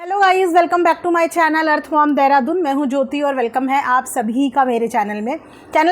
Hello guys, welcome back to my channel earth mom Dehradun. मैं हूं ज्योति और वेलकम है आप सभी का मेरे चैनल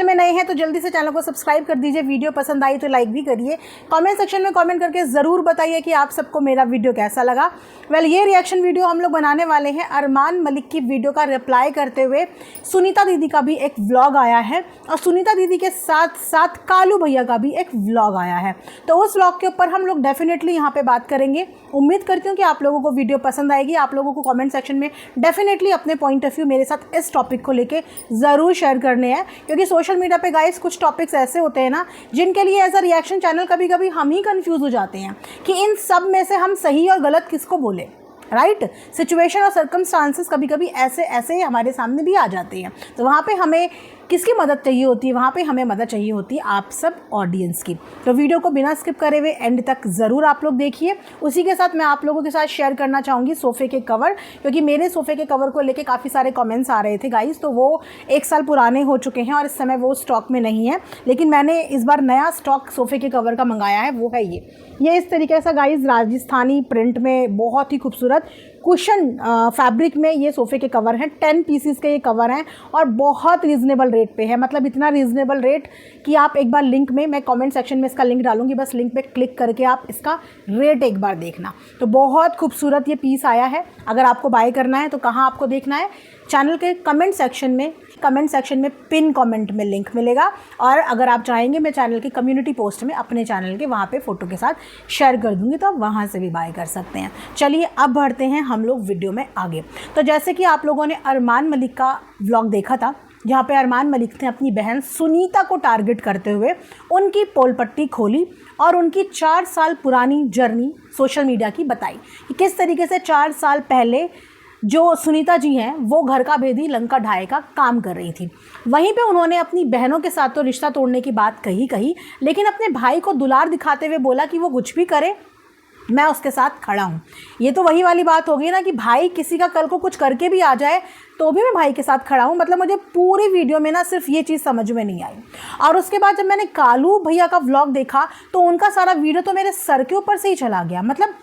में नए हैं तो जल्दी से चैनल को सब्सक्राइब कर दीजिए। वीडियो पसंद आई तो लाइक भी करिए। कमेंट सेक्शन में कमेंट करके ज़रूर बताइए कि आप सबको मेरा वीडियो कैसा लगा। ये रिएक्शन वीडियो हम लोग बनाने वाले हैं। अरमान मलिक की वीडियो का रिप्लाई करते हुए सुनीता दीदी का भी एक व्लॉग आया है और सुनीता दीदी के साथ साथ कालू भैया का भी एक व्लॉग आया है। तो उस व्लॉग के ऊपर हम लोग डेफिनेटली यहाँ पे बात करेंगे। उम्मीद करती हूँ कि आप लोगों को वीडियो पसंद आएगी। आप लोगों को कमेंट सेक्शन में डेफिनेटली अपने पॉइंट ऑफ व्यू मेरे साथ इस टॉपिक को लेके ज़रूर शेयर करने हैं, क्योंकि सोशल मीडिया पे गाइस कुछ टॉपिक्स ऐसे होते हैं ना जिनके लिए एज अ रिएक्शन चैनल कभी कभी हम ही कंफ्यूज हो जाते हैं कि इन सब में से हम सही और गलत किसको बोले। राइट, सिचुएशन और सर्कमस्टांसेस कभी कभी ऐसे हमारे सामने भी आ जाते हैं। तो वहाँ पे हमें किसकी मदद चाहिए होती है? वहाँ पे हमें मदद चाहिए होती है आप सब ऑडियंस की। तो वीडियो को बिना स्किप करे हुए एंड तक ज़रूर आप लोग देखिए। उसी के साथ मैं आप लोगों के साथ शेयर करना चाहूँगी सोफ़े के कवर, क्योंकि मेरे सोफ़े के कवर को लेके काफ़ी सारे कमेंट्स आ रहे थे गाइस। तो वो 1 साल पुराने हो चुके हैं और इस समय वो स्टॉक में नहीं है, लेकिन मैंने इस बार नया स्टॉक सोफ़े के कवर का मंगाया है। वो है ये इस तरीके से गाइस राजस्थानी प्रिंट में बहुत ही खूबसूरत कुशन फैब्रिक में ये सोफ़े के कवर हैं। 10 पीसीस के ये कवर हैं और बहुत रीज़नेबल रेट पे है। मतलब इतना रीज़नेबल रेट कि आप एक बार लिंक में, मैं कमेंट सेक्शन में इसका लिंक डालूंगी, बस लिंक पे क्लिक करके आप इसका रेट एक बार देखना। तो बहुत खूबसूरत ये पीस आया है। अगर आपको बाय करना है तो कहाँ आपको देखना है? चैनल के कमेंट सेक्शन में पिन कमेंट में लिंक मिलेगा। और अगर आप चाहेंगे मैं चैनल की कम्युनिटी पोस्ट में अपने चैनल के वहाँ पे फ़ोटो के साथ शेयर कर दूँगी, तो आप वहाँ से भी बाय कर सकते हैं। चलिए अब बढ़ते हैं हम लोग वीडियो में आगे। तो जैसे कि आप लोगों ने अरमान मलिक का व्लॉग देखा था, जहाँ पे अरमान मलिक ने अपनी बहन सुनीता को टारगेट करते हुए उनकी पोल पट्टी खोली और उनकी 4 साल पुरानी जर्नी सोशल मीडिया की बताई कि किस तरीके से 4 साल पहले जो सुनीता जी हैं वो घर का भेदी लंका ढाए का काम कर रही थी। वहीं पे उन्होंने अपनी बहनों के साथ तो रिश्ता तोड़ने की बात कही, लेकिन अपने भाई को दुलार दिखाते हुए बोला कि वो कुछ भी करे मैं उसके साथ खड़ा हूँ। ये तो वही वाली बात होगी ना कि भाई किसी का कल को कुछ करके भी आ जाए तो भी मैं भाई के साथ खड़ा हूँ। मतलब मुझे पूरी वीडियो में ना सिर्फ ये चीज़ समझ में नहीं आई। और उसके बाद जब मैंने कालू भैया का व्लॉग देखा तो उनका सारा वीडियो तो मेरे सर के ऊपर से ही चला गया। मतलब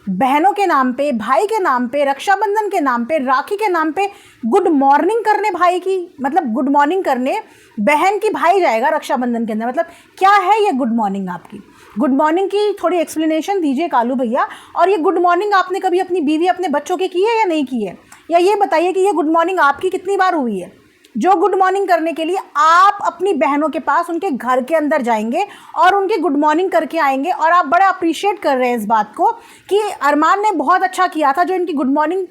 बहनों के नाम पे, भाई के नाम पे, रक्षाबंधन के नाम पे, राखी के नाम पे गुड मॉर्निंग करने भाई की, मतलब गुड मॉर्निंग करने बहन की भाई जाएगा रक्षाबंधन के अंदर। मतलब क्या है ये गुड मॉर्निंग? आपकी गुड मॉर्निंग की थोड़ी एक्सप्लेनेशन दीजिए कालू भैया। और ये गुड मॉर्निंग आपने कभी अपनी बीवी, अपने बच्चों के की है या नहीं की है? या ये बताइए कि ये गुड मॉर्निंग आपकी कितनी बार हुई है? जो गुड मॉर्निंग करने के लिए आप अपनी बहनों के पास उनके घर के अंदर जाएंगे और उनके गुड मॉर्निंग करके आएंगे। और आप बड़ा अप्रिशिएट कर रहे हैं इस बात को कि अरमान ने बहुत अच्छा किया था जो इनकी गुड मॉर्निंग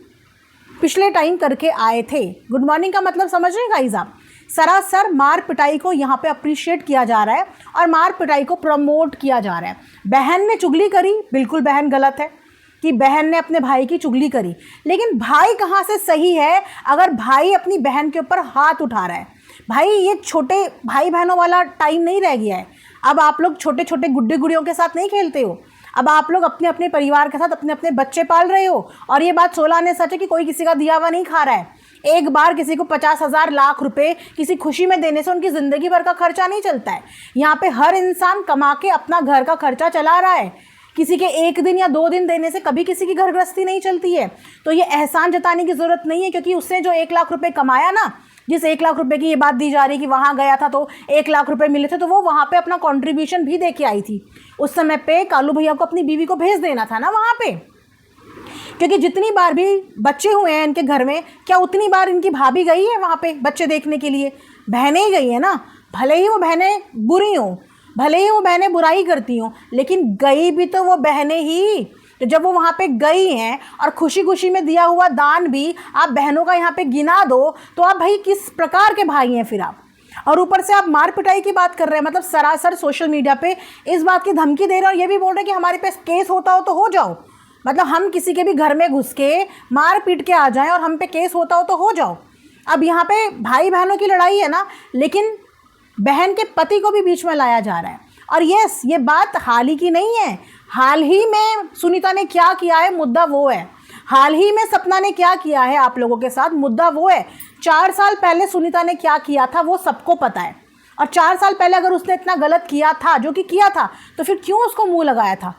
पिछले टाइम करके आए थे। गुड मॉर्निंग का मतलब समझ रहे हैं गाइस आप? सरासर मार पिटाई को यहाँ पे अप्रिशिएट किया जा रहा है और मार पिटाई को प्रमोट किया जा रहा है। बहन ने चुगली करी, बिल्कुल बहन गलत है कि बहन ने अपने भाई की चुगली करी, लेकिन भाई कहाँ से सही है अगर भाई अपनी बहन के ऊपर हाथ उठा रहा है? भाई ये छोटे भाई बहनों वाला टाइम नहीं रह गया है। अब आप लोग छोटे छोटे गुड्डे गुड़ियों के साथ नहीं खेलते हो। अब आप लोग अपने अपने परिवार के साथ अपने अपने बच्चे पाल रहे हो। और ये बात 16 आने सच है कि कोई किसी का दिया हुआ नहीं खा रहा है। एक बार किसी को 50,000 लाख रुपए किसी खुशी में देने से उनकी ज़िंदगी भर का खर्चा नहीं चलता है। यहाँ पे हर इंसान कमा के अपना घर का खर्चा चला रहा है। किसी के 1 दिन या 2 दिन देने से कभी किसी की घर गृहस्थी नहीं चलती है। तो ये एहसान जताने की ज़रूरत नहीं है, क्योंकि उसने जो 1 लाख रुपए कमाया ना, जिस 1 लाख रुपए की ये बात दी जा रही है कि वहाँ गया था तो 1 लाख रुपए मिले थे, तो वो वहाँ पे अपना कंट्रीब्यूशन भी दे के आई थी। उस समय पे कालू भैया को अपनी बीवी को भेज देना था ना वहाँ पे, क्योंकि जितनी बार भी बच्चे हुए हैं इनके घर में, क्या उतनी बार इनकी भाभी गई है वहाँ पे बच्चे देखने के लिए? बहनें ही गई है ना। भले ही वो बहनें बुरी हों, भले ही वो बहनें बुराई करती हों, लेकिन गई भी तो वो बहनें ही। तो जब वो वहाँ पे गई हैं और खुशी खुशी में दिया हुआ दान भी आप बहनों का यहाँ पे गिना दो, तो आप भाई किस प्रकार के भाई हैं फिर आप? और ऊपर से आप मार पिटाई की बात कर रहे हैं। मतलब सरासर सोशल मीडिया पे इस बात की धमकी दे रहे हैं और ये भी बोल रहे हैं कि हमारे पास केस होता हो तो हो जाओ। मतलब हम किसी के भी घर में घुस के मार पीट के आ जाएं और हम पे केस होता हो तो हो जाओ। अब यहाँ पे भाई बहनों की लड़ाई है ना, लेकिन बहन के पति को भी बीच में लाया जा रहा है। और यस, ये बात हाल ही की नहीं है। हाल ही में सुनीता ने क्या किया है, मुद्दा वो है। हाल ही में सपना ने क्या किया है आप लोगों के साथ, मुद्दा वो है। 4 साल पहले सुनीता ने क्या किया था वो सबको पता है। और 4 साल पहले अगर उसने इतना गलत किया था जो कि किया था, तो फिर क्यों उसको मुंह लगाया था?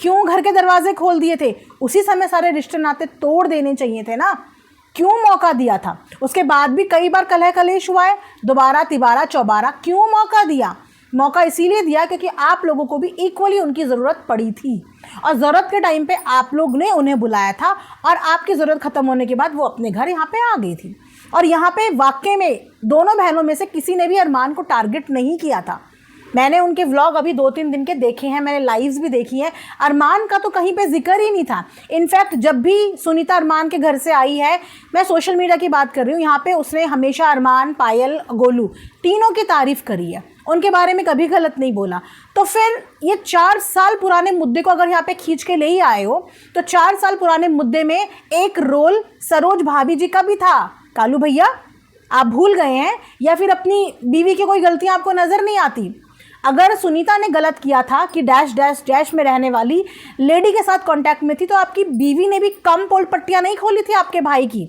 क्यों घर के दरवाजे खोल दिए थे? उसी समय सारे रिश्ते नाते तोड़ देने चाहिए थे ना। क्यों मौका दिया था? उसके बाद भी कई बार कलह कलेश हुआ है, दोबारा तिबारा चौबारा। क्यों मौका दिया? मौका इसीलिए दिया क्योंकि आप लोगों को भी इक्वली उनकी ज़रूरत पड़ी थी और ज़रूरत के टाइम पे आप लोग ने उन्हें बुलाया था और आपकी ज़रूरत ख़त्म होने के बाद वो अपने घर यहाँ पे आ गई थी। और यहाँ पे वाकई में दोनों बहनों में से किसी ने भी अरमान को टारगेट नहीं किया था। मैंने उनके व्लॉग अभी 2-3 दिन के देखे हैं, मैंने लाइव्स भी देखी हैं। अरमान का तो कहीं पे जिक्र ही नहीं था। इनफैक्ट जब भी सुनीता अरमान के घर से आई है, मैं सोशल मीडिया की बात कर रही हूँ, यहाँ पे उसने हमेशा अरमान, पायल, गोलू तीनों की तारीफ़ करी है, उनके बारे में कभी गलत नहीं बोला। तो फिर ये 4 साल पुराने मुद्दे को अगर यहाँ पे खींच के ले ही आए हो, तो 4 साल पुराने मुद्दे में एक रोल सरोज भाभी जी का भी था। कालू भैया आप भूल गए हैं या फिर अपनी बीवी की कोई गलतियाँ आपको नज़र नहीं आती? अगर सुनीता ने गलत किया था कि डैश डैश डैश में रहने वाली लेडी के साथ कांटेक्ट में थी, तो आपकी बीवी ने भी कम पोल पट्टियाँ नहीं खोली थी आपके भाई की।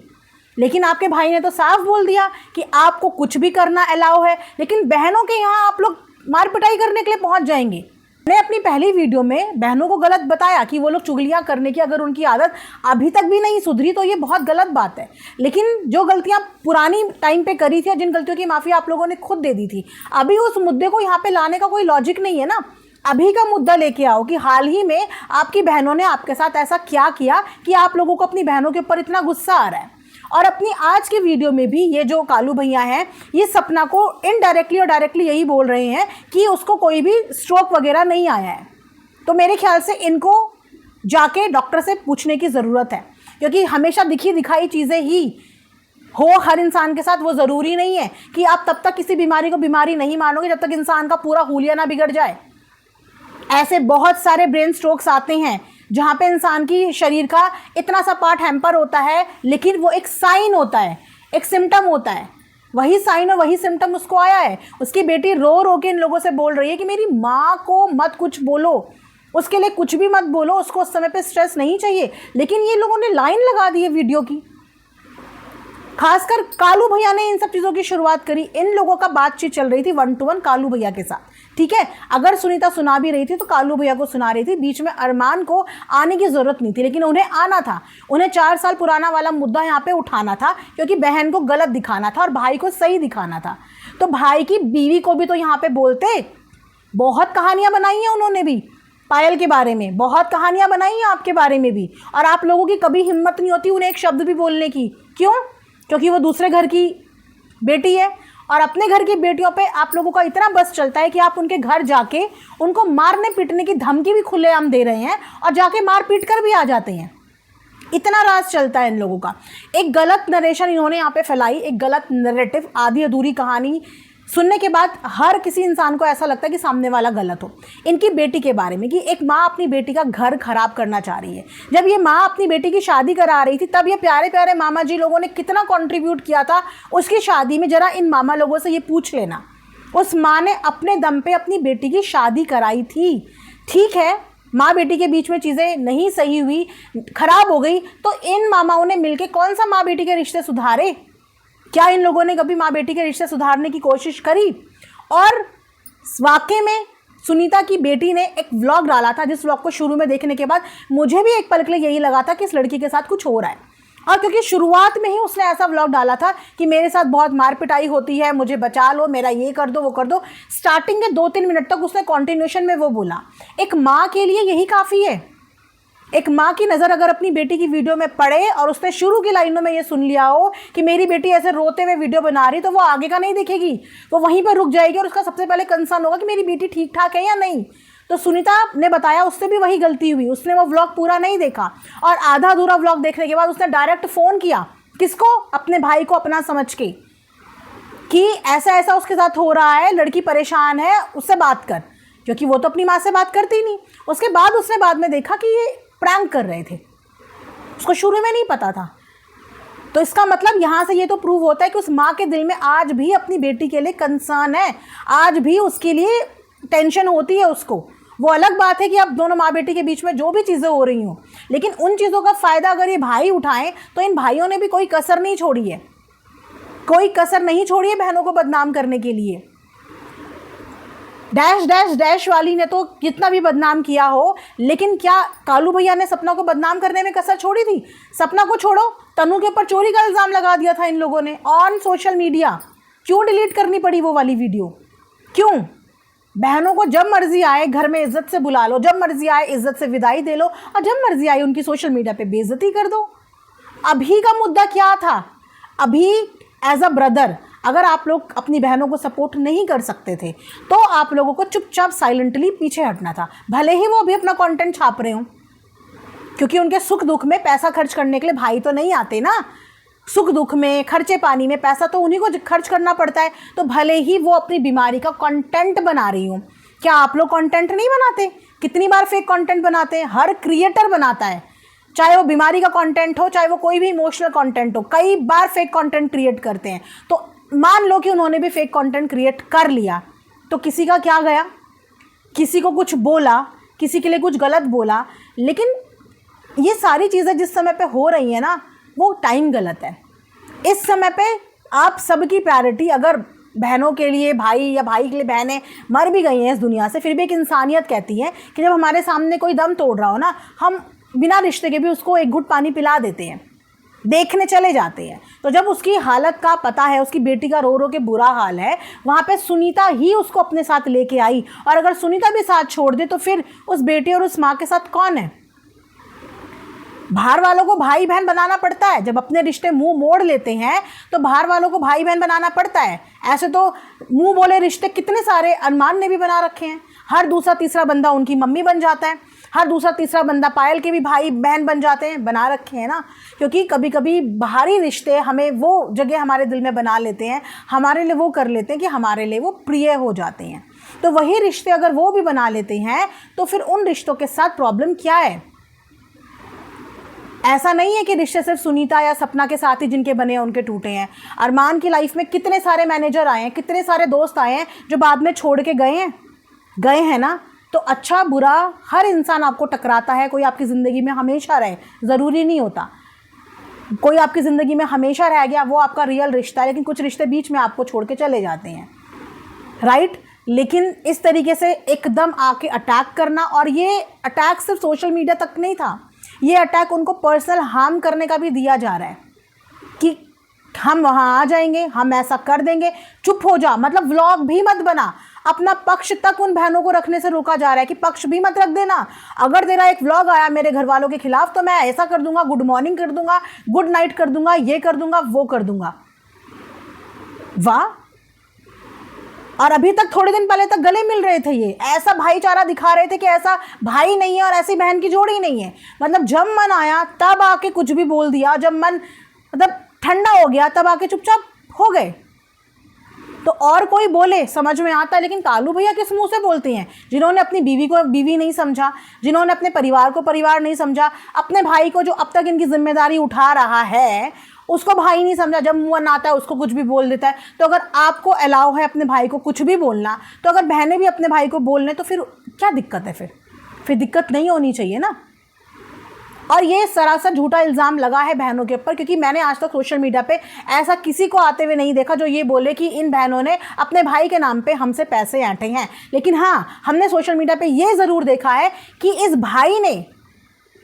लेकिन आपके भाई ने तो साफ बोल दिया कि आपको कुछ भी करना अलाउ है, लेकिन बहनों के यहाँ आप लोग मार पिटाई करने के लिए पहुँच जाएंगे। मैंने अपनी पहली वीडियो में बहनों को गलत बताया कि वो लोग चुगलियाँ करने की अगर उनकी आदत अभी तक भी नहीं सुधरी तो ये बहुत गलत बात है। लेकिन जो गलतियाँ पुरानी टाइम पे करी थी, जिन गलतियों की माफ़ी आप लोगों ने खुद दे दी थी, अभी उस मुद्दे को यहाँ पे लाने का कोई लॉजिक नहीं है ना। अभी का मुद्दा लेके आओ कि हाल ही में आपकी बहनों ने आपके साथ ऐसा क्या किया कि आप लोगों को अपनी बहनों के ऊपर इतना गुस्सा आ रहा है। और अपनी आज के वीडियो में भी ये जो कालू भैया हैं, ये सपना को इनडायरेक्टली और डायरेक्टली यही बोल रहे हैं कि उसको कोई भी स्ट्रोक वगैरह नहीं आया है। तो मेरे ख्याल से इनको जाके डॉक्टर से पूछने की ज़रूरत है, क्योंकि हमेशा दिखी दिखाई चीज़ें ही हो हर इंसान के साथ, वो ज़रूरी नहीं है कि आप तब तक किसी बीमारी को बीमारी नहीं मानोगे जब तक इंसान का पूरा हुलिया ना बिगड़ जाए। ऐसे बहुत सारे ब्रेन स्ट्रोक्स आते हैं जहाँ पे इंसान की शरीर का इतना सा पार्ट हैम्पर होता है, लेकिन वो एक साइन होता है, एक सिम्टम होता है। वही साइन और वही सिम्टम उसको आया है। उसकी बेटी रो रो के इन लोगों से बोल रही है कि मेरी माँ को मत कुछ बोलो, उसके लिए कुछ भी मत बोलो, उसको उस समय पे स्ट्रेस नहीं चाहिए। लेकिन ये लोगों ने लाइन लगा दी है वीडियो की। खासकर कालू भैया ने इन सब चीज़ों की शुरुआत करी। इन लोगों का बातचीत चल रही थी 1 to 1 कालू भैया के साथ, ठीक है। अगर सुनीता सुना भी रही थी तो कालू भैया को सुना रही थी, बीच में अरमान को आने की ज़रूरत नहीं थी, लेकिन उन्हें आना था। उन्हें 4 साल पुराना वाला मुद्दा यहाँ पे उठाना था, क्योंकि बहन को गलत दिखाना था और भाई को सही दिखाना था। तो भाई की बीवी को भी तो यहाँ पे बोलते। बहुत कहानियाँ बनाई हैं उन्होंने भी पायल के बारे में, बहुत कहानियाँ बनाई हैं आपके बारे में भी, और आप लोगों की कभी हिम्मत नहीं होती उन्हें एक शब्द भी बोलने की। क्यों? क्योंकि वो दूसरे घर की बेटी है और अपने घर की बेटियों पे आप लोगों का इतना बस चलता है कि आप उनके घर जाके उनको मारने पीटने की धमकी भी खुलेआम दे रहे हैं और जाके मार पीट कर भी आ जाते हैं। इतना राज चलता है इन लोगों का। एक गलत नरेशन इन्होंने यहाँ पे फैलाई, एक गलत नैरेटिव, आधी अधूरी कहानी सुनने के बाद हर किसी इंसान को ऐसा लगता है कि सामने वाला गलत हो। इनकी बेटी के बारे में कि एक माँ अपनी बेटी का घर खराब करना चाह रही है। जब ये माँ अपनी बेटी की शादी करा रही थी तब ये प्यारे प्यारे मामा जी लोगों ने कितना कंट्रीब्यूट किया था उसकी शादी में, जरा इन मामा लोगों से ये पूछ लेना। उस माँ ने अपने दम पे अपनी बेटी की शादी कराई थी। ठीक है, माँ बेटी के बीच में चीज़ें नहीं सही हुई, खराब हो गई, तो इन मामाओं ने मिलकर कौन सा माँ बेटी के रिश्ते सुधारे? क्या इन लोगों ने कभी माँ बेटी के रिश्ते सुधारने की कोशिश करी? और वाकई में सुनीता की बेटी ने एक व्लॉग डाला था, जिस व्लॉग को शुरू में देखने के बाद मुझे भी एक पल के लिए यही लगा था कि इस लड़की के साथ कुछ हो रहा है। और क्योंकि शुरुआत में ही उसने ऐसा व्लॉग डाला था कि मेरे साथ बहुत मार पिटाई होती है, मुझे बचा लो, मेरा ये कर दो वो कर दो। स्टार्टिंग के 2-3 मिनट तक उसने कॉन्टिन्यूशन में वो बोला। एक माँ के लिए यही काफ़ी है। एक माँ की नज़र अगर अपनी बेटी की वीडियो में पड़े और उसने शुरू की लाइनों में ये सुन लिया हो कि मेरी बेटी ऐसे रोते हुए वीडियो बना रही, तो वो आगे का नहीं देखेगी, वो वहीं पर रुक जाएगी और उसका सबसे पहले कंसर्न होगा कि मेरी बेटी ठीक ठाक है या नहीं। तो सुनीता ने बताया उससे भी वही गलती हुई, उसने वो व्लॉग पूरा नहीं देखा और आधा अधूरा व्लॉग देखने के बाद उसने डायरेक्ट फ़ोन किया। किसको? अपने भाई को अपना समझ के, कि ऐसा ऐसा उसके साथ हो रहा है, लड़की परेशान है, उससे बात कर, क्योंकि वो तो अपनी माँ से बात करती नहीं। उसके बाद उसने बाद में देखा कि ये प्रैंक कर रहे थे, उसको शुरू में नहीं पता था। तो इसका मतलब यहाँ से ये तो प्रूव होता है कि उस माँ के दिल में आज भी अपनी बेटी के लिए कंसर्न है, आज भी उसके लिए टेंशन होती है उसको। वो अलग बात है कि अब दोनों माँ बेटी के बीच में जो भी चीज़ें हो रही हों, लेकिन उन चीज़ों का फ़ायदा अगर ये भाई उठाएं तो इन भाइयों ने भी कोई कसर नहीं छोड़ी है, कोई कसर नहीं छोड़ी है बहनों को बदनाम करने के लिए। डैश डैश डैश वाली ने तो कितना भी बदनाम किया हो, लेकिन क्या कालू भैया ने सपना को बदनाम करने में कसर छोड़ी थी? सपना को छोड़ो, तनु के ऊपर चोरी का इल्ज़ाम लगा दिया था इन लोगों ने ऑन सोशल मीडिया। क्यों डिलीट करनी पड़ी वो वाली वीडियो? क्यों? बहनों को जब मर्जी आए घर में इज्जत से बुला लो, जब मर्जी आए इज्जत से विदाई दे लो, और जब मर्जी आए उनकी सोशल मीडिया पे बेइज्जती कर दो। अभी का मुद्दा क्या था? अभी एज अ ब्रदर अगर आप लोग अपनी बहनों को सपोर्ट नहीं कर सकते थे तो आप लोगों को चुपचाप साइलेंटली पीछे हटना था। भले ही वो अभी अपना कंटेंट छाप रहे हो, क्योंकि उनके सुख दुख में पैसा खर्च करने के लिए भाई तो नहीं आते ना। सुख दुख में, खर्चे पानी में पैसा तो उन्हीं को खर्च करना पड़ता है। तो भले ही वो अपनी बीमारी का कंटेंट बना रही हूँ, क्या आप लोग कंटेंट नहीं बनाते? कितनी बार फेक कंटेंट बनाते हैं? हर क्रिएटर बनाता है, चाहे वो बीमारी का कंटेंट हो, चाहे वो कोई भी इमोशनल कंटेंट हो, कई बार फेक कंटेंट क्रिएट करते हैं। तो मान लो कि उन्होंने भी फेक कंटेंट क्रिएट कर लिया, तो किसी का क्या गया? किसी को कुछ बोला, किसी के लिए कुछ गलत बोला, लेकिन ये सारी चीज़ें जिस समय पे हो रही हैं ना, वो टाइम गलत है। इस समय पे आप सबकी प्रायोरिटी अगर बहनों के लिए भाई या भाई के लिए बहनें मर भी गई हैं इस दुनिया से, फिर भी एक इंसानियत कहती है कि जब हमारे सामने कोई दम तोड़ रहा हो ना, हम बिना रिश्ते के भी उसको एक घुट पानी पिला देते हैं, देखने चले जाते हैं। तो जब उसकी हालत का पता है, उसकी बेटी का रो रो के बुरा हाल है, वहाँ पे सुनीता ही उसको अपने साथ लेके आई, और अगर सुनीता भी साथ छोड़ दे तो फिर उस बेटी और उस माँ के साथ कौन है? बाहर वालों को भाई बहन बनाना पड़ता है। जब अपने रिश्ते मुंह मोड़ लेते हैं तो बाहर वालों को भाई बहन बनाना पड़ता है। ऐसे तो मुंह बोले रिश्ते कितने सारे अरमान ने भी बना रखे हैं। हर दूसरा तीसरा बंदा उनकी मम्मी बन जाता है, हर दूसरा तीसरा बंदा पायल के भी भाई बहन बन जाते हैं। बना रखे हैं ना, क्योंकि कभी कभी बाहरी रिश्ते हमें वो जगह हमारे दिल में बना लेते हैं, हमारे लिए वो कर लेते हैं कि हमारे लिए वो प्रिय हो जाते हैं। तो वही रिश्ते अगर वो भी बना लेते हैं तो फिर उन रिश्तों के साथ प्रॉब्लम क्या है? ऐसा नहीं है कि रिश्ते सिर्फ सुनीता या सपना के साथ ही जिनके बने हैं उनके टूटे हैं। अरमान की लाइफ में कितने सारे मैनेजर आए हैं, कितने सारे दोस्त आए हैं जो बाद में छोड़ के गए हैं ना। तो अच्छा बुरा हर इंसान आपको टकराता है, कोई आपकी ज़िंदगी में हमेशा रहे ज़रूरी नहीं होता। कोई आपकी ज़िंदगी में हमेशा रह गया वो आपका रियल रिश्ता है, लेकिन कुछ रिश्ते बीच में आपको छोड़ के चले जाते हैं, राइट। लेकिन इस तरीके से एकदम आके अटैक करना, और ये अटैक सिर्फ सोशल मीडिया तक नहीं था, ये अटैक उनको पर्सनल हार्म करने का भी दिया जा रहा है कि हम वहाँ आ जाएंगे, हम ऐसा कर देंगे, चुप हो जा। मतलब व्लॉग भी मत बना, अपना पक्ष तक उन बहनों को रखने से रोका जा रहा है कि पक्ष भी मत रख देना। अगर तेरा एक व्लॉग आया मेरे घर वालों के खिलाफ तो मैं ऐसा कर दूंगा, गुड मॉर्निंग कर दूंगा, गुड नाइट कर दूंगा, ये कर दूंगा, वो कर दूंगा। वाह। और अभी तक थोड़े दिन पहले तक गले मिल रहे थे, ये ऐसा भाईचारा दिखा रहे थे कि ऐसा भाई नहीं है और ऐसी बहन की जोड़ी नहीं है। मतलब जब मन आया तब आके कुछ भी बोल दिया, जब मन मतलब ठंडा हो गया तब आके चुपचाप हो गए। तो और कोई बोले समझ में आता है, लेकिन कालू भैया किस मुंह से बोलते हैं? जिन्होंने अपनी बीवी को बीवी नहीं समझा, जिन्होंने अपने परिवार को परिवार नहीं समझा, अपने भाई को जो अब तक इनकी जिम्मेदारी उठा रहा है उसको भाई नहीं समझा, जब मुँह आता है उसको कुछ भी बोल देता है। तो अगर आपको अलाउ है अपने भाई को कुछ भी बोलना, तो अगर बहनें भी अपने भाई को बोल लें तो फिर क्या दिक्कत है? फिर दिक्कत नहीं होनी चाहिए ना। और ये सरासर झूठा इल्ज़ाम लगा है बहनों के ऊपर, क्योंकि मैंने आज तक सोशल मीडिया पे ऐसा किसी को आते हुए नहीं देखा जो ये बोले कि इन बहनों ने अपने भाई के नाम पे हमसे पैसे ऐंठे हैं। लेकिन हाँ, हमने सोशल मीडिया पे ये ज़रूर देखा है कि इस भाई ने,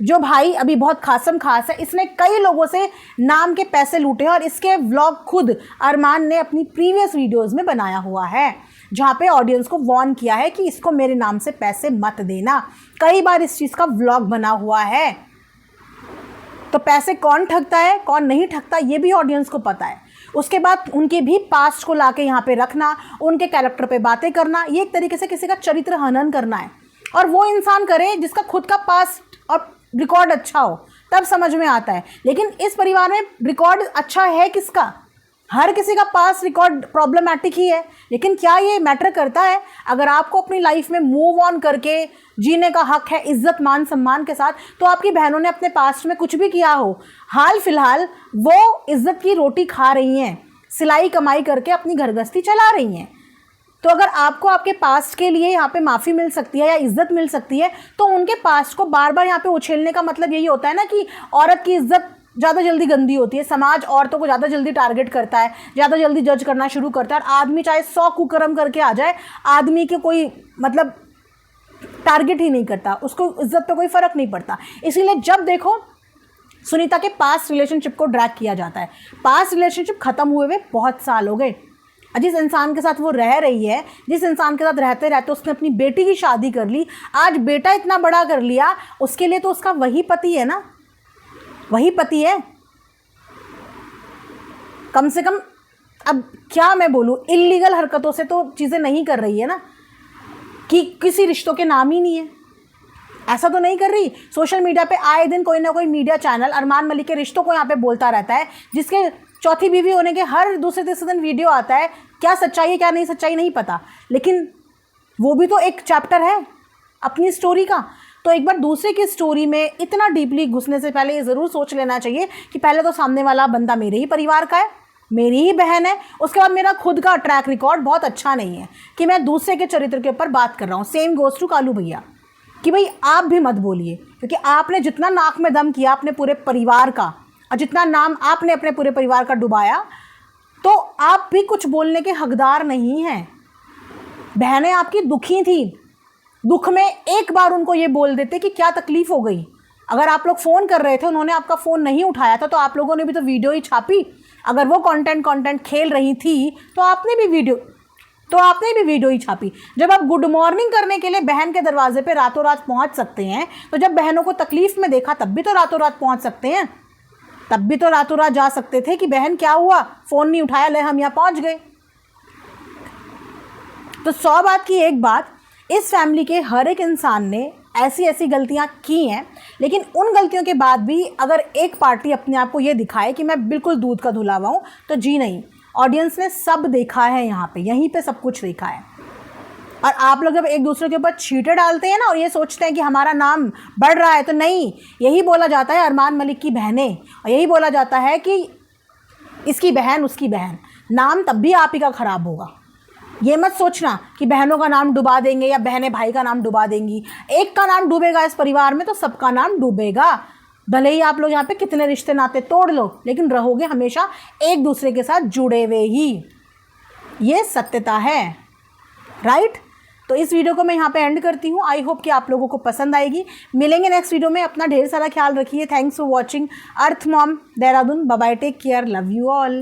जो भाई अभी बहुत खासम खास है, इसने कई लोगों से नाम के पैसे लूटे हैं, और इसके व्लॉग खुद अरमान ने अपनी प्रीवियस वीडियोज़ में बनाया हुआ है, जहाँ पे ऑडियंस को वार्न किया है कि इसको मेरे नाम से पैसे मत देना। कई बार इस चीज़ का व्लॉग बना हुआ है। तो पैसे कौन ठगता है कौन नहीं ठगता ये भी ऑडियंस को पता है। उसके बाद उनके भी पास्ट को लाके यहाँ पे रखना, उनके कैरेक्टर पे बातें करना, ये एक तरीके से किसी का चरित्र हनन करना है। और वो इंसान करे जिसका खुद का पास्ट और रिकॉर्ड अच्छा हो, तब समझ में आता है। लेकिन इस परिवार में रिकॉर्ड अच्छा है किसका? हर किसी का पास रिकॉर्ड प्रॉब्लमैटिक ही है। लेकिन क्या ये मैटर करता है? अगर आपको अपनी लाइफ में मूव ऑन करके जीने का हक है इज्जत मान सम्मान के साथ, तो आपकी बहनों ने अपने पास्ट में कुछ भी किया हो, हाल फिलहाल वो इज्जत की रोटी खा रही हैं, सिलाई कमाई करके अपनी घरगृहस्थी चला रही हैं। तो अगर आपको आपके पास्ट के लिए यहाँ पे माफ़ी मिल सकती है या इज्जत मिल सकती है, तो उनके पास्ट को बार बार यहाँ पे उछेलने का मतलब यही होता है ना कि औरत की इज्जत ज़्यादा जल्दी गंदी होती है, समाज औरतों को ज़्यादा जल्दी टारगेट करता है, ज़्यादा जल्दी जज करना शुरू करता है। और आदमी चाहे 100 कुकर्म करके आ जाए, आदमी के कोई मतलब टारगेट ही नहीं करता, उसको इज्जत पे कोई फ़र्क नहीं पड़ता। इसीलिए जब देखो सुनीता के पास्ट रिलेशनशिप को ड्रैग किया जाता है। पास्ट रिलेशनशिप ख़त्म हुए हुए बहुत साल हो गए। जिस इंसान के साथ वो रह रही है, जिस इंसान के साथ रहते रहते उसने अपनी बेटी की शादी कर ली, आज बेटा इतना बड़ा कर लिया, उसके लिए तो उसका वही पति है ना, वही पति है कम से कम। अब क्या मैं बोलूँ, इल्लीगल हरकतों से तो चीज़ें नहीं कर रही है ना, कि किसी रिश्तों के नाम ही नहीं है, ऐसा तो नहीं कर रही। सोशल मीडिया पे आए दिन कोई ना कोई मीडिया चैनल अरमान मलिक के रिश्तों को यहाँ पे बोलता रहता है, जिसके चौथी बीवी होने के हर दूसरे तीसरे दिन वीडियो आता है। क्या सच्चाई है क्या नहीं सच्चाई नहीं पता, लेकिन वो भी तो एक चैप्टर है अपनी स्टोरी का। तो एक बार दूसरे की स्टोरी में इतना डीपली घुसने से पहले ये ज़रूर सोच लेना चाहिए कि पहले तो सामने वाला बंदा मेरे ही परिवार का है, मेरी ही बहन है, उसके बाद मेरा खुद का ट्रैक रिकॉर्ड बहुत अच्छा नहीं है कि मैं दूसरे के चरित्र के ऊपर बात कर रहा हूँ। सेम गोज़ टू कालू भैया, कि भाई आप भी मत बोलिए, क्योंकि आपने जितना नाक में दम किया अपने पूरे परिवार का, और जितना नाम आपने अपने पूरे परिवार का डुबाया, तो आप भी कुछ बोलने के हकदार नहीं हैं। बहनें आपकी दुखी थी, दुख में एक बार उनको ये बोल देते कि क्या तकलीफ़ हो गई। अगर आप लोग फ़ोन कर रहे थे, उन्होंने आपका फ़ोन नहीं उठाया था, तो आप लोगों ने भी तो वीडियो ही छापी। अगर वो कंटेंट खेल रही थी तो आपने भी वीडियो ही छापी। जब आप गुड मॉर्निंग करने के लिए बहन के दरवाजे पे रातों रात पहुंच सकते हैं, तो जब बहनों को तकलीफ़ में देखा तब भी तो रातों रात पहुंच सकते हैं, तब भी तो रातों रात जा सकते थे कि बहन क्या हुआ, फ़ोन नहीं उठाया, ले हम यहाँ पहुँच गए। तो 100 बात की एक बात, इस फैमिली के हर एक इंसान ने ऐसी ऐसी गलतियां की हैं, लेकिन उन गलतियों के बाद भी अगर एक पार्टी अपने आप को ये दिखाए कि मैं बिल्कुल दूध का धुलावा हूँ, तो जी नहीं, ऑडियंस ने सब देखा है, यहाँ पे यहीं पे सब कुछ देखा है। और आप लोग जब एक दूसरे के ऊपर छींटे डालते हैं ना, और ये सोचते हैं कि हमारा नाम बढ़ रहा है, तो नहीं, यही बोला जाता है अरमान मलिक की बहनें, और यही बोला जाता है कि इसकी बहन उसकी बहन, नाम तब भी आप ही का ख़राब होगा। ये मत सोचना कि बहनों का नाम डुबा देंगे या बहनें भाई का नाम डुबा देंगी। एक का नाम डूबेगा इस परिवार में तो सबका नाम डूबेगा। भले ही आप लोग यहाँ पे कितने रिश्ते नाते तोड़ लो, लेकिन रहोगे हमेशा एक दूसरे के साथ जुड़े हुए ही, ये सत्यता है, राइट। तो इस वीडियो को मैं यहाँ पे एंड करती हूँ। आई होप कि आप लोगों को पसंद आएगी। मिलेंगे नेक्स्ट वीडियो में। अपना ढेर सारा ख्याल रखिए। Thanks for watching earth mom Dehradun. Bye bye, take care, love you all.